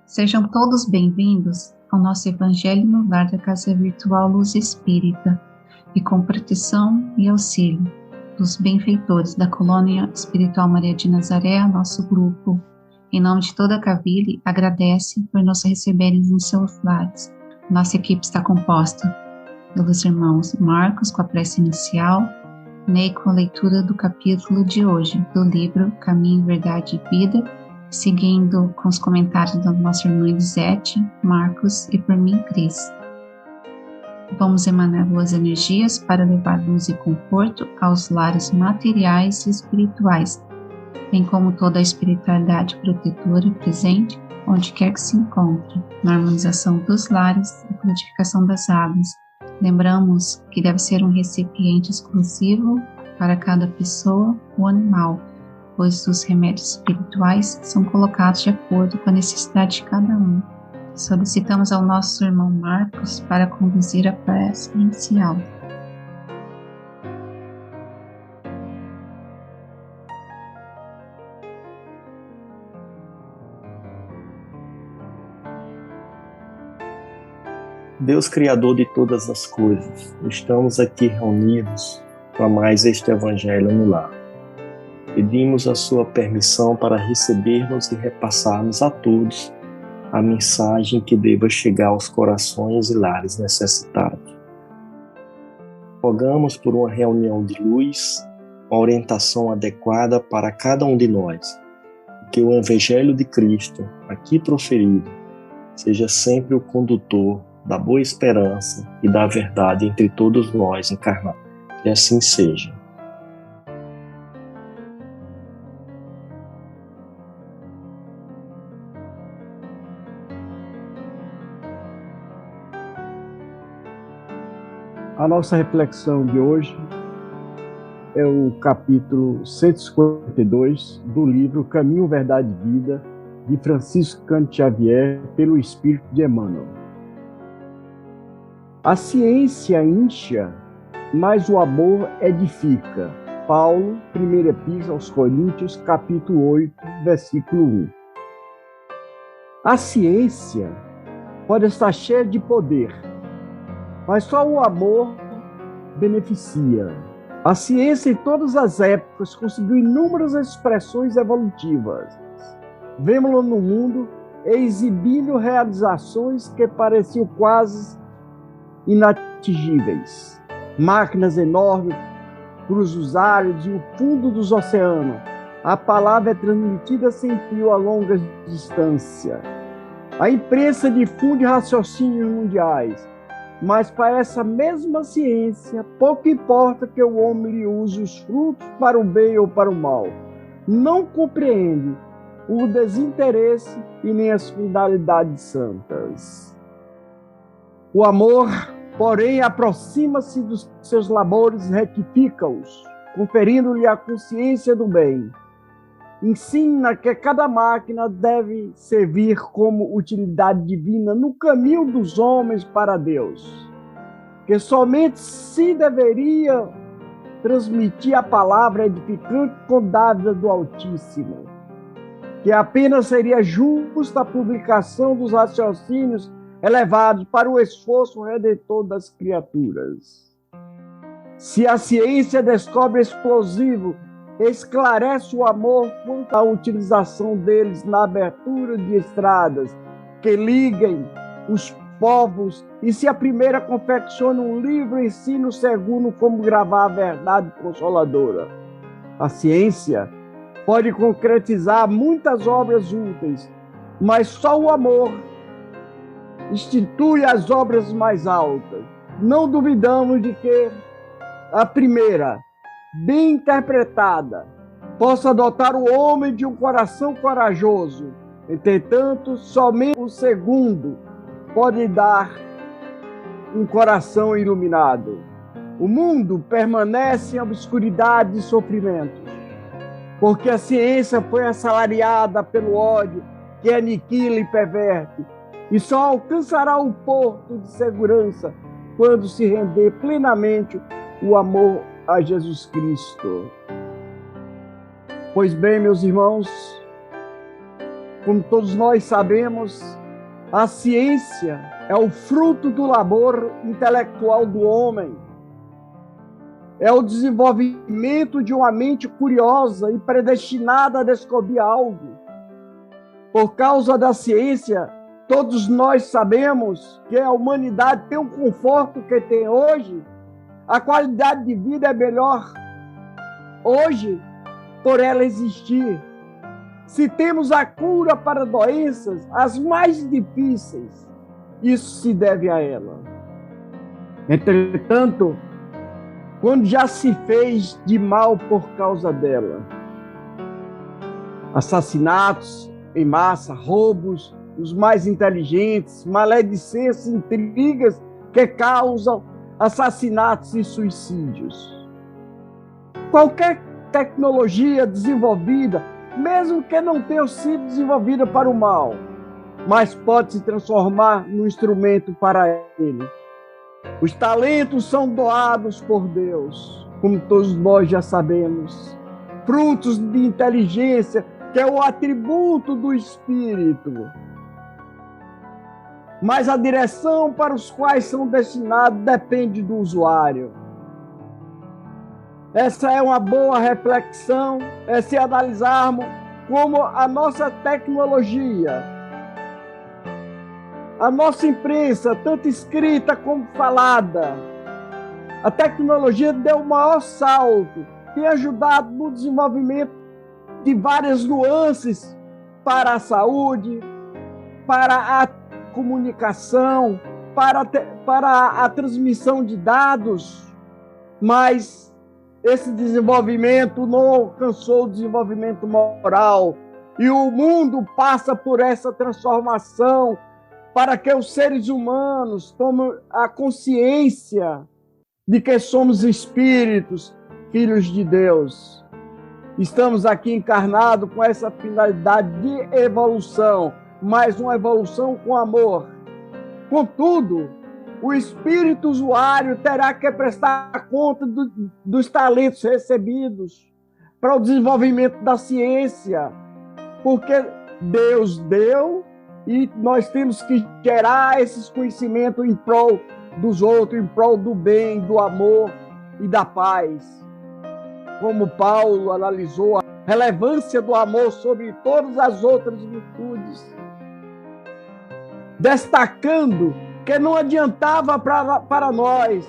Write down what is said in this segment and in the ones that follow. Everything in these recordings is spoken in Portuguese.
Sejam todos bem-vindos ao nosso Evangelho no Lar da Casa Virtual Luz Espírita e com proteção e auxílio dos benfeitores da Colônia Espiritual Maria de Nazaré, nosso grupo, em nome de toda a Cavile, agradece por nos receberem em seus lares. Nossa equipe está composta pelos irmãos Marcos com a prece inicial, Ney com a leitura do capítulo de hoje do livro Caminho, Verdade e Vida, seguindo com os comentários da nossa irmã Elisete, Marcos e por mim, Cris. Vamos emanar boas energias para levar luz e conforto aos lares materiais e espirituais, bem como toda a espiritualidade protetora presente, onde quer que se encontre, na harmonização dos lares e purificação das águas. Lembramos que deve ser um recipiente exclusivo para cada pessoa ou animal, pois os remédios espirituais são colocados de acordo com a necessidade de cada um. Solicitamos ao nosso irmão Marcos para conduzir a prece inicial. Deus Criador de todas as coisas, estamos aqui reunidos para mais este Evangelho no Lar. Pedimos a sua permissão para recebermos e repassarmos a todos a mensagem que deva chegar aos corações e lares necessitados. Rogamos por uma reunião de luz, uma orientação adequada para cada um de nós, que o Evangelho de Cristo, aqui proferido, seja sempre o condutor da boa esperança e da verdade entre todos nós encarnados. Que assim seja. A nossa reflexão de hoje é o capítulo 152 do livro Caminho, Verdade e Vida, de Francisco Cândido Xavier, pelo Espírito de Emmanuel. A ciência incha, mas o amor edifica. Paulo, 1ª Epístola aos Coríntios, capítulo 8, versículo 1. A ciência pode estar cheia de poder, mas só o amor beneficia. A ciência, em todas as épocas, conseguiu inúmeras expressões evolutivas. Vemo-la no mundo exibindo realizações que pareciam quase inatingíveis. Máquinas enormes cruzam os ares e o fundo dos oceanos. A palavra é transmitida sem fio a longa distância. A imprensa difunde raciocínios mundiais. Mas para essa mesma ciência, pouco importa que o homem lhe use os frutos para o bem ou para o mal. Não compreende o desinteresse e nem as finalidades santas. O amor, porém, aproxima-se dos seus labores e retifica-os, conferindo-lhe a consciência do bem. Ensina que cada máquina deve servir como utilidade divina no caminho dos homens para Deus, que somente se deveria transmitir a palavra edificante com dádiva do Altíssimo, que apenas seria justa a publicação dos raciocínios elevados para o esforço redentor das criaturas. Se a ciência descobre explosivo, esclarece o amor quanto à utilização deles na abertura de estradas que liguem os povos, e se a primeira confecciona um livro, ensina o segundo como gravar a verdade consoladora. A ciência pode concretizar muitas obras úteis, mas só o amor institui as obras mais altas. Não duvidamos de que a primeira, bem interpretada, possa dotar o homem de um coração corajoso. Entretanto, somente o segundo pode dar um coração iluminado. O mundo permanece em obscuridade e sofrimentos, porque a ciência foi assalariada pelo ódio que aniquila e perverte, e só alcançará o porto de segurança quando se render plenamente o amor a Jesus Cristo. Pois bem, meus irmãos, como todos nós sabemos, a ciência é o fruto do labor intelectual do homem. É o desenvolvimento de uma mente curiosa e predestinada a descobrir algo. Por causa da ciência, todos nós sabemos que a humanidade tem o conforto que tem hoje, a qualidade de vida é melhor hoje por ela existir. Se temos a cura para doenças, as mais difíceis, isso se deve a ela. Entretanto, quando já se fez de mal por causa dela, assassinatos em massa, roubos, os mais inteligentes, maledicências, intrigas que causam assassinatos e suicídios. Qualquer tecnologia desenvolvida, mesmo que não tenha sido desenvolvida para o mal, mas pode se transformar num instrumento para ele. Os talentos são doados por Deus, como todos nós já sabemos, frutos de inteligência, que é o atributo do Espírito. Mas a direção para os quais são destinados depende do usuário. Essa é uma boa reflexão, se analisarmos como a nossa tecnologia, a nossa imprensa, tanto escrita como falada, a tecnologia deu o maior salto, tem ajudado no desenvolvimento de várias nuances para a saúde, para a comunicação, para a transmissão de dados, mas esse desenvolvimento não alcançou o desenvolvimento moral, e o mundo passa por essa transformação para que os seres humanos tomem a consciência de que somos espíritos, filhos de Deus. Estamos aqui encarnados com essa finalidade de evolução, mas uma evolução com amor. Contudo, o espírito usuário terá que prestar conta dos talentos recebidos para o desenvolvimento da ciência, porque Deus deu e nós temos que gerar esses conhecimentos em prol dos outros, em prol do bem, do amor e da paz. Como Paulo analisou a relevância do amor sobre todas as outras virtudes, destacando que não adiantava para nós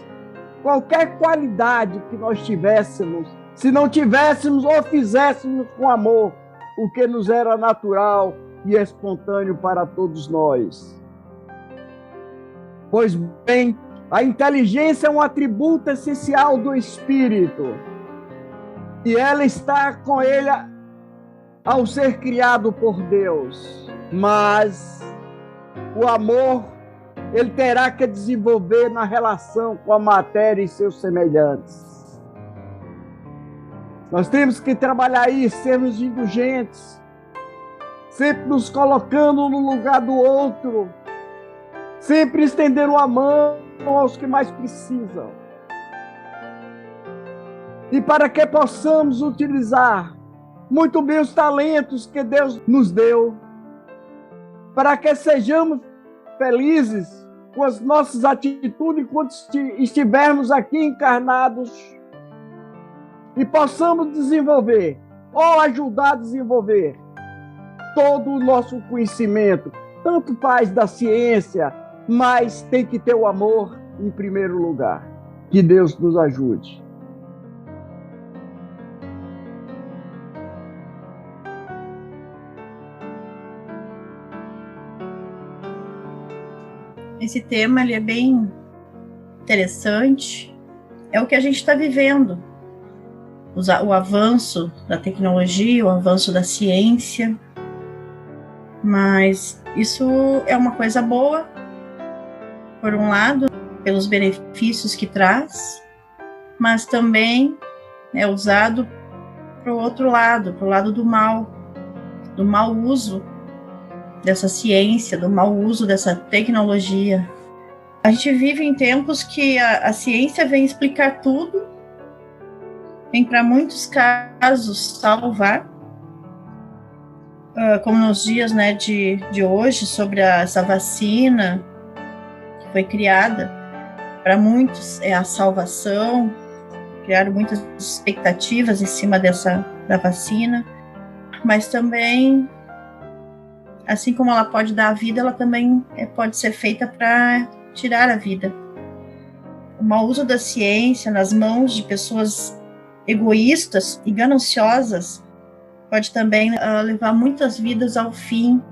qualquer qualidade que nós tivéssemos, se não tivéssemos ou fizéssemos com amor o que nos era natural e espontâneo para todos nós. Pois bem, a inteligência é um atributo essencial do espírito, e ela está com ele ao ser criado por Deus. Mas o amor, ele terá que desenvolver na relação com a matéria e seus semelhantes. Nós temos que trabalhar isso, sermos indulgentes, sempre nos colocando no lugar do outro, sempre estendendo a mão aos que mais precisam. E para que possamos utilizar muito bem os talentos que Deus nos deu, para que sejamos felizes com as nossas atitudes enquanto estivermos aqui encarnados e possamos desenvolver, ou ajudar a desenvolver, todo o nosso conhecimento, tanto faz da ciência, mas tem que ter o amor em primeiro lugar. Que Deus nos ajude. Esse tema ele é bem interessante, é o que a gente está vivendo, o avanço da tecnologia, o avanço da ciência, mas isso é uma coisa boa, por um lado, pelos benefícios que traz, mas também é usado para o outro lado, para o lado do mau uso dessa ciência, do mau uso dessa tecnologia. A gente vive em tempos que a ciência vem explicar tudo, vem para muitos casos salvar, como nos dias, né, de hoje, sobre essa vacina que foi criada, para muitos é a salvação, criaram muitas expectativas em cima da vacina, mas também, assim como ela pode dar a vida, ela também pode ser feita para tirar a vida. O mau uso da ciência nas mãos de pessoas egoístas e gananciosas pode também levar muitas vidas ao fim,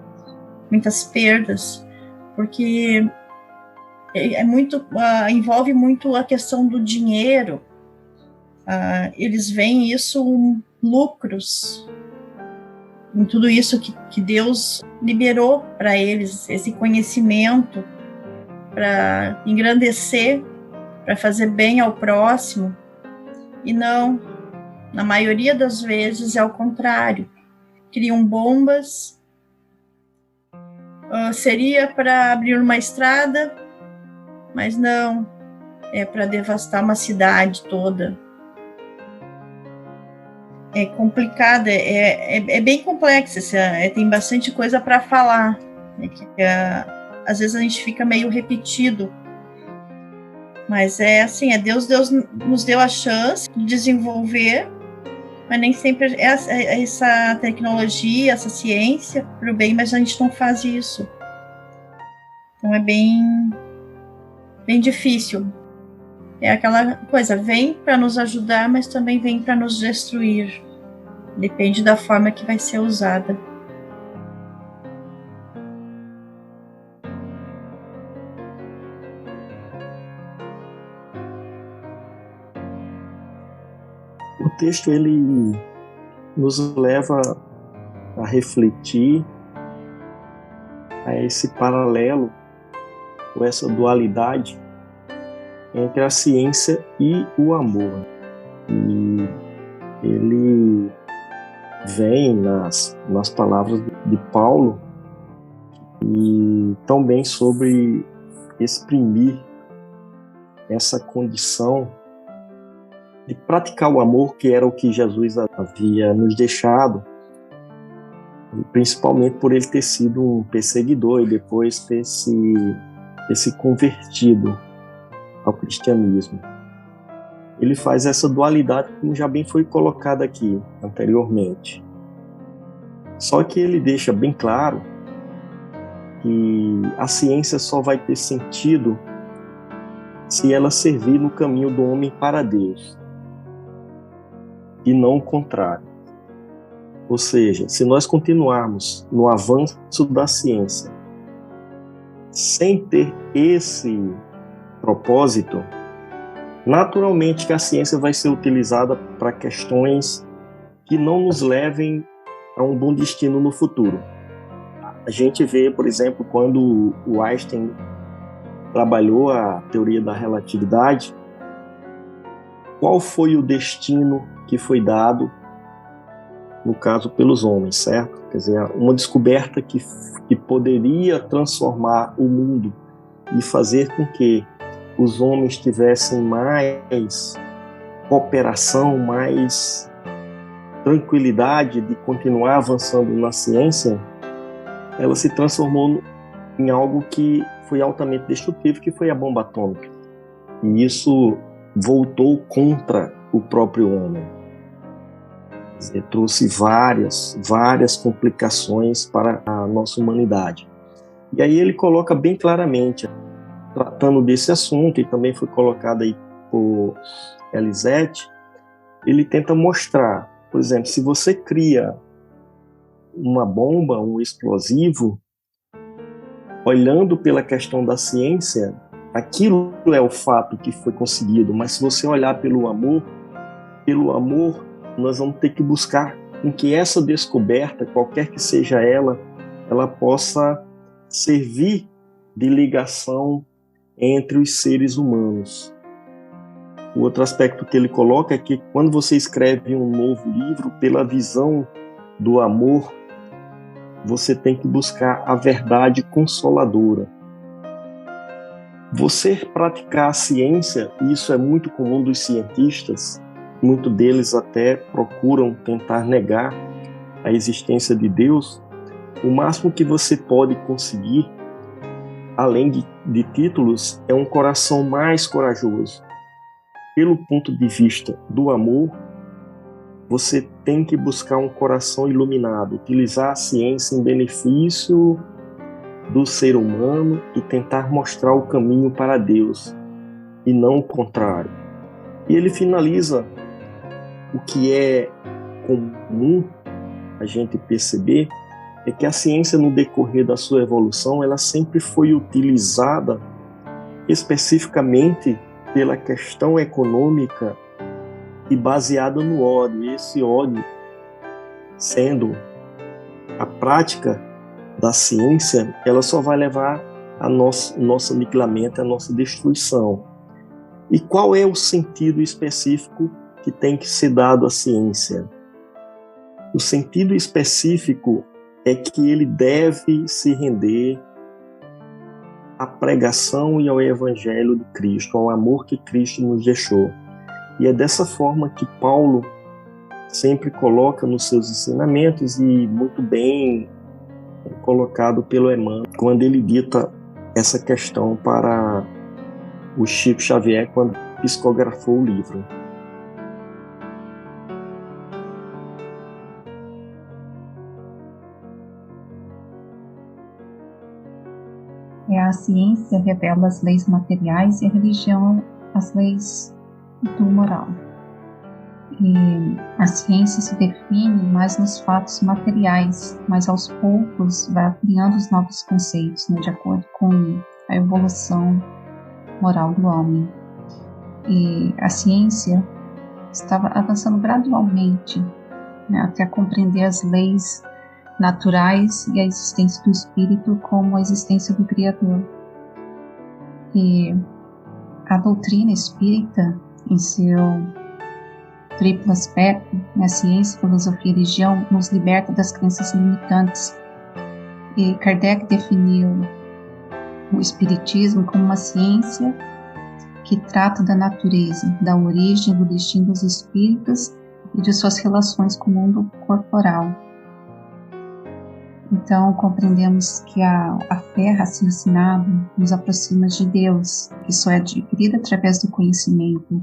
muitas perdas, porque envolve muito a questão do dinheiro. Eles veem isso, lucros, em tudo isso que Deus liberou para eles, esse conhecimento para engrandecer, para fazer bem ao próximo, e não, na maioria das vezes é o contrário. Criam bombas, seria para abrir uma estrada, mas não, é para devastar uma cidade toda. É complicado, é bem complexo, tem bastante coisa para falar, às vezes a gente fica meio repetido, mas assim, Deus nos deu a chance de desenvolver, mas nem sempre essa tecnologia, essa ciência para o bem, mas a gente não faz isso. Então é bem difícil. É aquela coisa, vem para nos ajudar, mas também vem para nos destruir. Depende da forma que vai ser usada. O texto, ele nos leva a refletir a esse paralelo, ou essa dualidade entre a ciência e o amor. E ele vem nas palavras de Paulo e também sobre exprimir essa condição de praticar o amor, que era o que Jesus havia nos deixado, principalmente por ele ter sido um perseguidor e depois ter se convertido ao cristianismo. Ele faz essa dualidade, como já bem foi colocado aqui anteriormente. Só que ele deixa bem claro que a ciência só vai ter sentido se ela servir no caminho do homem para Deus, e não o contrário. Ou seja, se nós continuarmos no avanço da ciência sem ter esse propósito, naturalmente que a ciência vai ser utilizada para questões que não nos levem a um bom destino no futuro. A gente vê, por exemplo, quando o Einstein trabalhou a teoria da relatividade, qual foi o destino que foi dado, no caso, pelos homens, certo? Quer dizer, uma descoberta que poderia transformar o mundo e fazer com que os homens tivessem mais cooperação, mais tranquilidade de continuar avançando na ciência, ela se transformou em algo que foi altamente destrutivo, que foi a bomba atômica. E isso voltou contra o próprio homem. Quer dizer, trouxe várias complicações para a nossa humanidade. E aí ele coloca bem claramente, tratando desse assunto, e também foi colocado aí por Elisete, ele tenta mostrar, por exemplo, se você cria uma bomba, um explosivo, olhando pela questão da ciência, aquilo é o fato que foi conseguido, mas se você olhar pelo amor, nós vamos ter que buscar com que essa descoberta, qualquer que seja ela possa servir de ligação entre os seres humanos. O outro aspecto que ele coloca é que quando você escreve um novo livro, pela visão do amor, você tem que buscar a verdade consoladora. Você praticar a ciência, e isso é muito comum dos cientistas, muitos deles até procuram tentar negar a existência de Deus, O máximo que você pode conseguir, além de títulos, é um coração mais corajoso. Pelo ponto de vista do amor, você tem que buscar um coração iluminado, utilizar a ciência em benefício do ser humano e tentar mostrar o caminho para Deus, e não o contrário. E ele finaliza o que é comum a gente perceber, é que a ciência, no decorrer da sua evolução, ela sempre foi utilizada especificamente pela questão econômica e baseada no ódio. E esse ódio, sendo a prática da ciência, ela só vai levar a nosso aniquilamento, a nossa destruição. E qual é o sentido específico que tem que ser dado à ciência? O sentido específico é que ele deve se render à pregação e ao evangelho de Cristo, ao amor que Cristo nos deixou. E é dessa forma que Paulo sempre coloca nos seus ensinamentos, e muito bem colocado pelo Emmanuel, quando ele dita essa questão para o Chico Xavier, quando psicografou o livro. A ciência revela as leis materiais e a religião as leis do moral. E a ciência se define mais nos fatos materiais, mas aos poucos vai criando os novos conceitos, né, de acordo com a evolução moral do homem. E a ciência estava avançando gradualmente, né, até compreender as leis naturais e a existência do espírito como a existência do Criador. E a doutrina espírita, em seu triplo aspecto, a ciência, filosofia e religião, nos liberta das crenças limitantes. E Kardec definiu o espiritismo como uma ciência que trata da natureza, da origem, do destino dos espíritos e de suas relações com o mundo corporal. Então, compreendemos que a fé raciocinada nos aproxima de Deus, que só é adquirida através do conhecimento.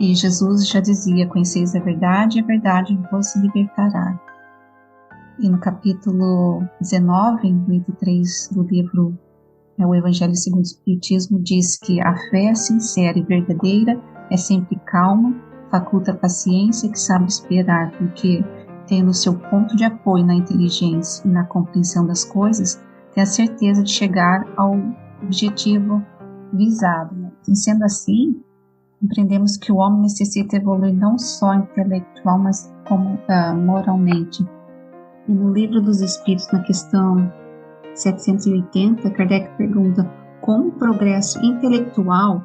E Jesus já dizia: conheceis a verdade vos libertará. E no capítulo 19, do item 3 do livro O Evangelho segundo o Espiritismo, diz que a fé sincera e verdadeira é sempre calma, faculta paciência, que sabe esperar, porque tendo seu ponto de apoio na inteligência e na compreensão das coisas, tem a certeza de chegar ao objetivo visado. E sendo assim, compreendemos que o homem necessita evoluir não só intelectual, mas como moralmente. E no Livro dos Espíritos, na questão 780, Kardec pergunta: como o progresso intelectual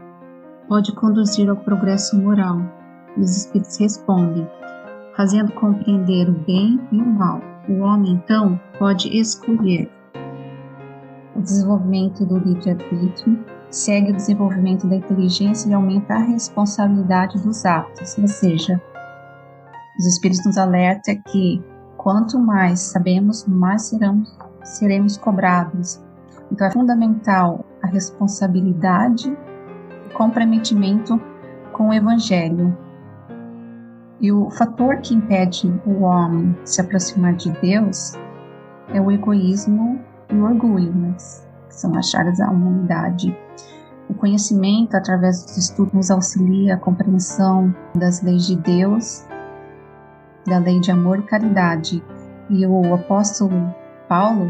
pode conduzir ao progresso moral? E os Espíritos respondem: fazendo compreender o bem e o mal. O homem, então, pode escolher. O desenvolvimento do livre-arbítrio segue o desenvolvimento da inteligência e aumenta a responsabilidade dos atos. Ou seja, os Espíritos nos alertam que quanto mais sabemos, mais seremos cobrados. Então é fundamental a responsabilidade e comprometimento com o Evangelho. E o fator que impede o homem de se aproximar de Deus é o egoísmo e o orgulho, né, que são as chagas da humanidade. O conhecimento, através dos estudos, nos auxilia a compreensão das leis de Deus, da lei de amor e caridade. E o apóstolo Paulo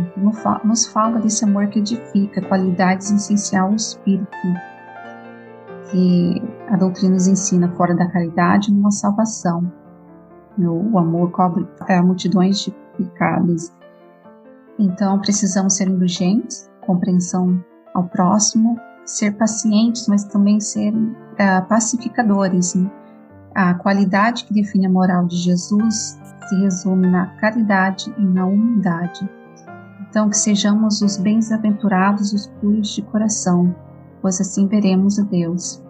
nos fala desse amor que edifica, qualidades essenciais ao espírito, que a doutrina nos ensina: fora da caridade, numa salvação. O amor cobre multidões de pecados. Então, precisamos ser indulgentes, compreensão ao próximo, ser pacientes, mas também ser pacificadores. Né? A qualidade que define a moral de Jesus se resume na caridade e na humildade. Então, que sejamos os bem-aventurados, os puros de coração, pois assim veremos a Deus.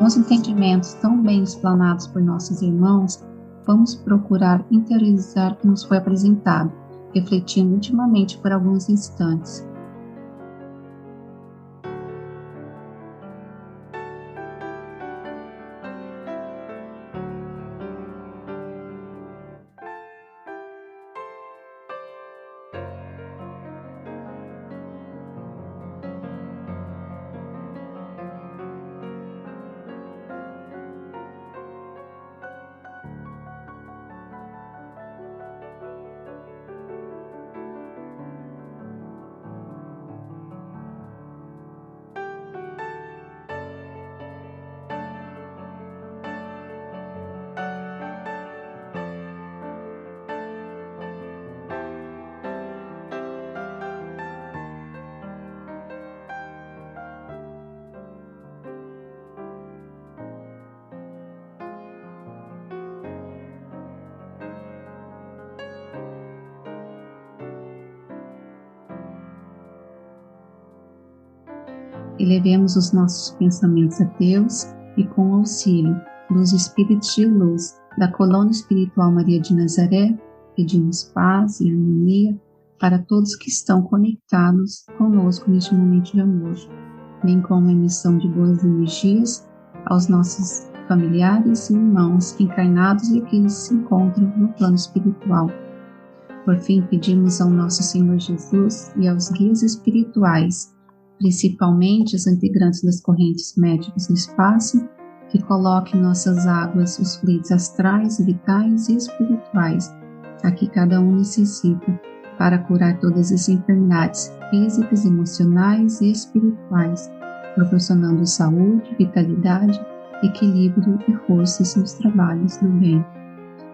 Com os entendimentos tão bem explanados por nossos irmãos, vamos procurar interiorizar o que nos foi apresentado, refletindo intimamente por alguns instantes. Elevemos os nossos pensamentos a Deus e, com o auxílio dos Espíritos de Luz da Colônia Espiritual Maria de Nazaré, pedimos paz e harmonia para todos que estão conectados conosco neste momento de amor, bem como a emissão de boas energias aos nossos familiares e irmãos encarnados e aqueles que se encontram no plano espiritual. Por fim, pedimos ao nosso Senhor Jesus e aos guias espirituais, principalmente os integrantes das correntes médicas do espaço, que coloquem em nossas águas os fluidos astrais, vitais e espirituais, a que cada um necessita para curar todas as enfermidades físicas, emocionais e espirituais, proporcionando saúde, vitalidade, equilíbrio e forças nos trabalhos do bem.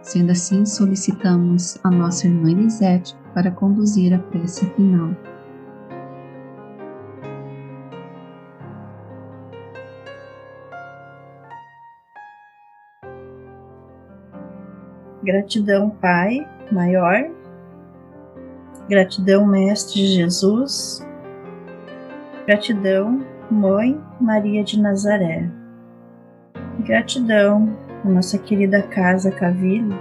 Sendo assim, solicitamos a nossa irmã Elisete para conduzir a prece final. Gratidão, Pai maior. Gratidão, Mestre Jesus. Gratidão, Mãe Maria de Nazaré. Gratidão à nossa querida Casa Caville,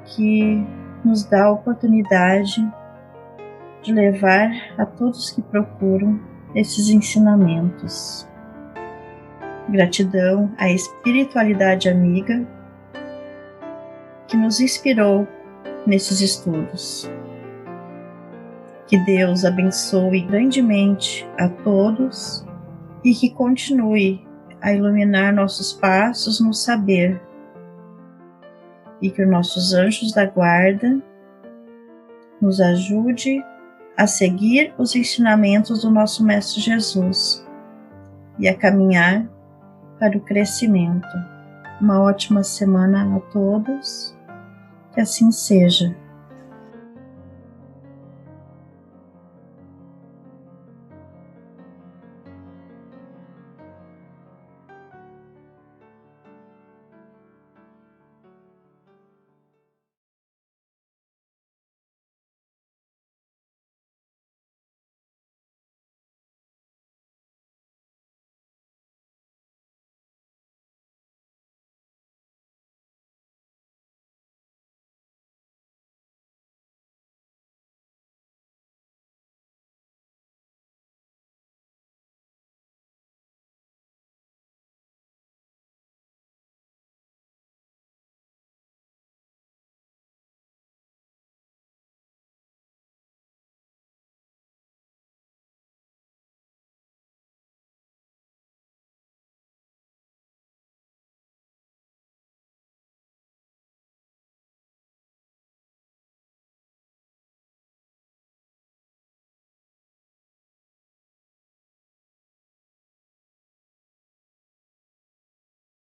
que nos dá a oportunidade de levar a todos que procuram esses ensinamentos. Gratidão à espiritualidade amiga que nos inspirou nesses estudos. Que Deus abençoe grandemente a todos e que continue a iluminar nossos passos no saber, e que os nossos anjos da guarda nos ajude a seguir os ensinamentos do nosso Mestre Jesus e a caminhar para o crescimento. Uma ótima semana a todos. Que assim seja.